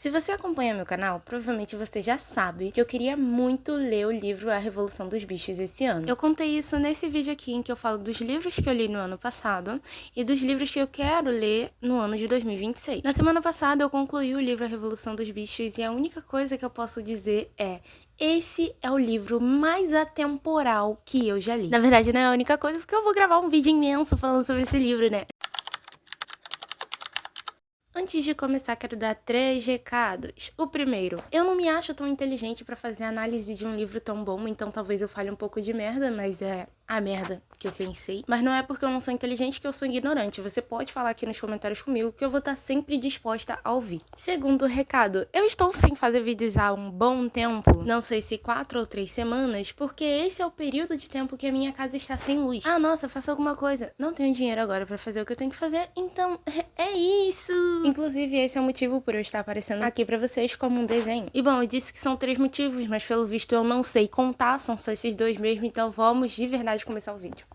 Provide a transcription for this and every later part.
Se você acompanha meu canal, provavelmente você já sabe que eu queria muito ler o livro A Revolução dos Bichos esse ano. Eu contei isso nesse vídeo aqui em que eu falo dos livros que eu li no ano passado e dos livros que eu quero ler no ano de 2026. Na semana passada eu concluí o livro A Revolução dos Bichos e a única coisa que eu posso dizer é: esse é o livro mais atemporal que eu já li. Na verdade não é a única coisa, porque eu vou gravar um vídeo imenso falando sobre esse livro, né? Antes de começar, quero dar 3 recados. O primeiro, eu não me acho tão inteligente pra fazer análise de um livro tão bom, então talvez eu fale um pouco de merda, mas é a merda que eu pensei. Mas não é porque eu não sou inteligente que eu sou ignorante. Você pode falar aqui nos comentários comigo que eu vou estar sempre disposta a ouvir. Segundo recado, eu estou sem fazer vídeos há um bom tempo, não sei se 4 ou 3 semanas, porque esse é o período de tempo que a minha casa está sem luz. Ah, nossa, faça alguma coisa. Não tenho dinheiro agora pra fazer o que eu tenho que fazer, então é isso. Inclusive, esse é o motivo por eu estar aparecendo aqui pra vocês como um desenho. E bom, eu disse que são 3 motivos, mas pelo visto eu não sei contar, são só esses 2 mesmo, então vamos de verdade começar o vídeo.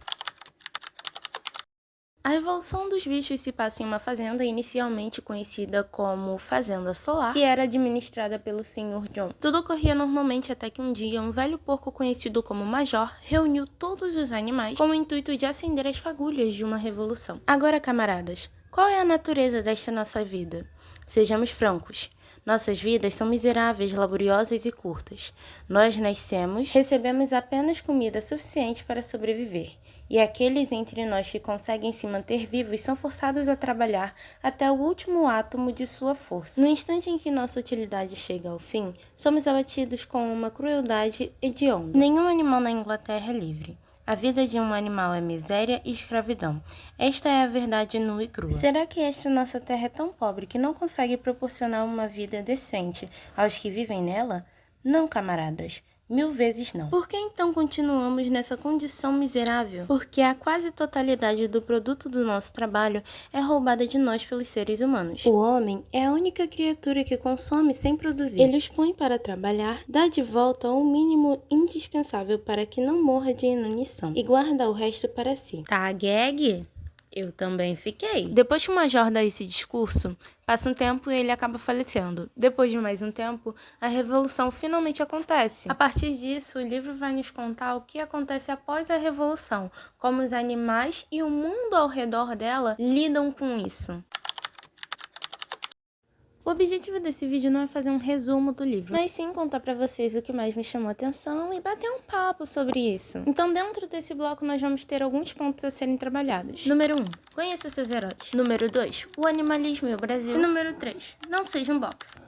A Revolução dos Bichos se passa em uma fazenda inicialmente conhecida como Fazenda Solar, que era administrada pelo Sr. John. Tudo ocorria normalmente até que um dia um velho porco conhecido como Major reuniu todos os animais com o intuito de acender as fagulhas de uma revolução. Agora, camaradas, qual é a natureza desta nossa vida? Sejamos francos. Nossas vidas são miseráveis, laboriosas e curtas. Nós nascemos, recebemos apenas comida suficiente para sobreviver, e aqueles entre nós que conseguem se manter vivos são forçados a trabalhar até o último átomo de sua força. No instante em que nossa utilidade chega ao fim, somos abatidos com uma crueldade hedionda. Nenhum animal na Inglaterra é livre. A vida de um animal é miséria e escravidão. Esta é a verdade nua e crua. Será que esta nossa terra é tão pobre que não consegue proporcionar uma vida decente aos que vivem nela? Não, camaradas. 1000 vezes não. Por que então continuamos nessa condição miserável? Porque a quase totalidade do produto do nosso trabalho é roubada de nós pelos seres humanos. O homem é a única criatura que consome sem produzir. Ele os põe para trabalhar, dá de volta o mínimo indispensável para que não morra de inanição e guarda o resto para si. Tá gag? Eu também fiquei. Depois que o Major dá esse discurso, passa um tempo e ele acaba falecendo. Depois de mais um tempo, a revolução finalmente acontece. A partir disso, o livro vai nos contar o que acontece após a revolução, como os animais e o mundo ao redor dela lidam com isso. O objetivo desse vídeo não é fazer um resumo do livro, mas sim contar pra vocês o que mais me chamou a atenção e bater um papo sobre isso. Então, dentro desse bloco, nós vamos ter alguns pontos a serem trabalhados. Número 1. Conheça seus heróis. Número 2. O animalismo e o Brasil. E número 3. Não seja um box.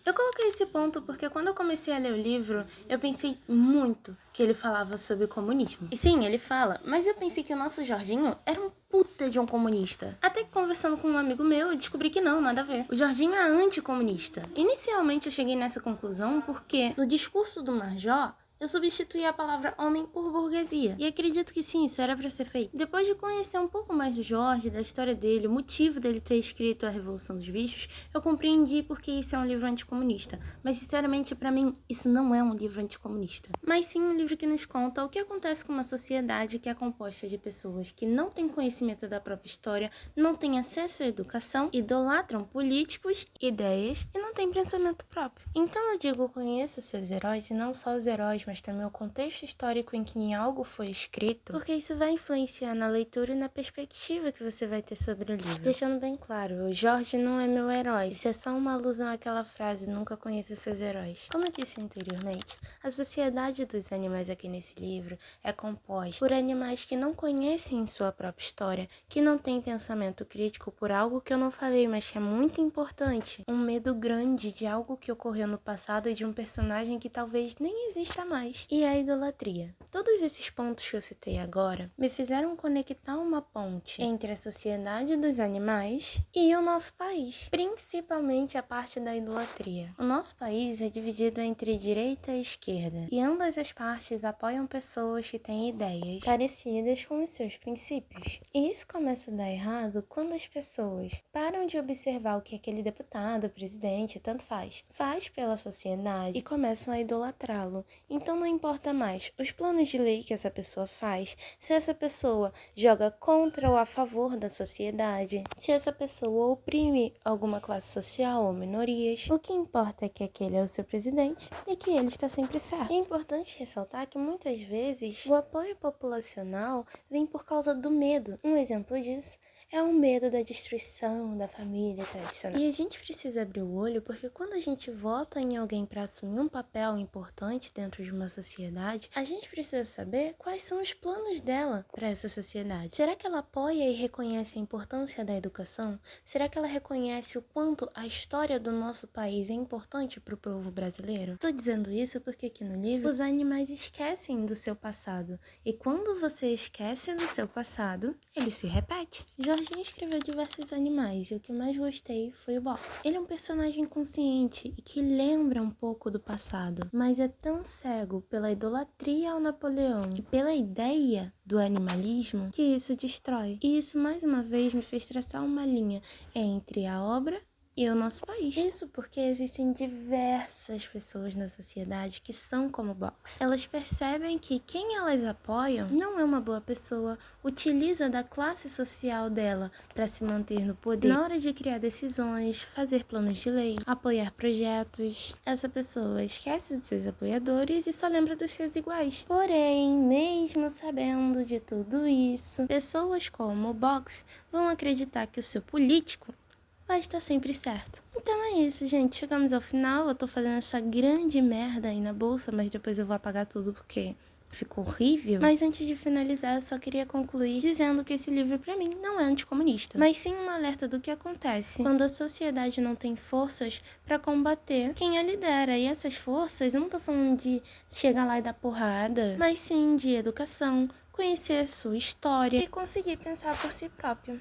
Eu coloquei esse ponto porque quando eu comecei a ler o livro, eu pensei muito que ele falava sobre comunismo. E sim, ele fala, mas eu pensei que o nosso Jorginho era um puta de um comunista. Até que conversando com um amigo meu, eu descobri que não, nada a ver. O Jorginho é anticomunista. Inicialmente eu cheguei nessa conclusão porque no discurso do Major, eu substituí a palavra homem por burguesia. E acredito que sim, isso era pra ser feito. Depois de conhecer um pouco mais do Jorge, da história dele, o motivo dele ter escrito A Revolução dos Bichos, eu compreendi porque isso é um livro anticomunista. Mas sinceramente, pra mim, isso não é um livro anticomunista. Mas sim um livro que nos conta o que acontece com uma sociedade que é composta de pessoas que não têm conhecimento da própria história, não têm acesso à educação, idolatram políticos, ideias e não têm pensamento próprio. Então eu digo, conheço seus heróis e não só os heróis, mas também o contexto histórico em que algo foi escrito, porque isso vai influenciar na leitura e na perspectiva que você vai ter sobre o livro. Deixando bem claro, o Jorge não é meu herói, isso é só uma alusão àquela frase, nunca conheça seus heróis. Como eu disse anteriormente, a sociedade dos animais aqui nesse livro é composta por animais que não conhecem sua própria história, que não têm pensamento crítico por algo que eu não falei, mas que é muito importante, um medo grande de algo que ocorreu no passado e de um personagem que talvez nem exista mais. E a idolatria. Todos esses pontos que eu citei agora me fizeram conectar uma ponte entre a sociedade dos animais e o nosso país, principalmente a parte da idolatria. O nosso país é dividido entre direita e esquerda, e ambas as partes apoiam pessoas que têm ideias parecidas com os seus princípios. E isso começa a dar errado quando as pessoas param de observar o que aquele deputado, presidente, tanto faz pela sociedade e começam a idolatrá-lo. Então Então não importa mais os planos de lei que essa pessoa faz, se essa pessoa joga contra ou a favor da sociedade, se essa pessoa oprime alguma classe social ou minorias. O que importa é que aquele é o seu presidente e que ele está sempre certo. É importante ressaltar que muitas vezes o apoio populacional vem por causa do medo. Um exemplo disso é o medo da destruição da família tradicional. E a gente precisa abrir o olho porque quando a gente vota em alguém para assumir um papel importante dentro de uma sociedade, a gente precisa saber quais são os planos dela para essa sociedade. Será que ela apoia e reconhece a importância da educação? Será que ela reconhece o quanto a história do nosso país é importante para o povo brasileiro? Estou dizendo isso porque aqui no livro os animais esquecem do seu passado. E quando você esquece do seu passado, ele se repete. Jorginho escreveu diversos animais e o que mais gostei foi o Box. Ele é um personagem consciente e que lembra um pouco do passado, mas é tão cego pela idolatria ao Napoleão e pela ideia do animalismo que isso destrói. E isso mais uma vez me fez traçar uma linha entre a obra e o nosso país. Isso porque existem diversas pessoas na sociedade que são como Box. Elas percebem que quem elas apoiam não é uma boa pessoa, utiliza da classe social dela para se manter no poder. Na hora de criar decisões, fazer planos de lei, apoiar projetos, essa pessoa esquece dos seus apoiadores e só lembra dos seus iguais. Porém, mesmo sabendo de tudo isso, pessoas como o Box vão acreditar que o seu político vai estar sempre certo. Então é isso, gente. Chegamos ao final. Eu tô fazendo essa grande merda aí na bolsa, mas depois eu vou apagar tudo porque ficou horrível. Mas antes de finalizar, eu só queria concluir dizendo que esse livro pra mim não é anticomunista, mas sim um alerta do que acontece quando a sociedade não tem forças pra combater quem a lidera. E essas forças, eu não tô falando de chegar lá e dar porrada, mas sim de educação, conhecer a sua história e conseguir pensar por si próprio.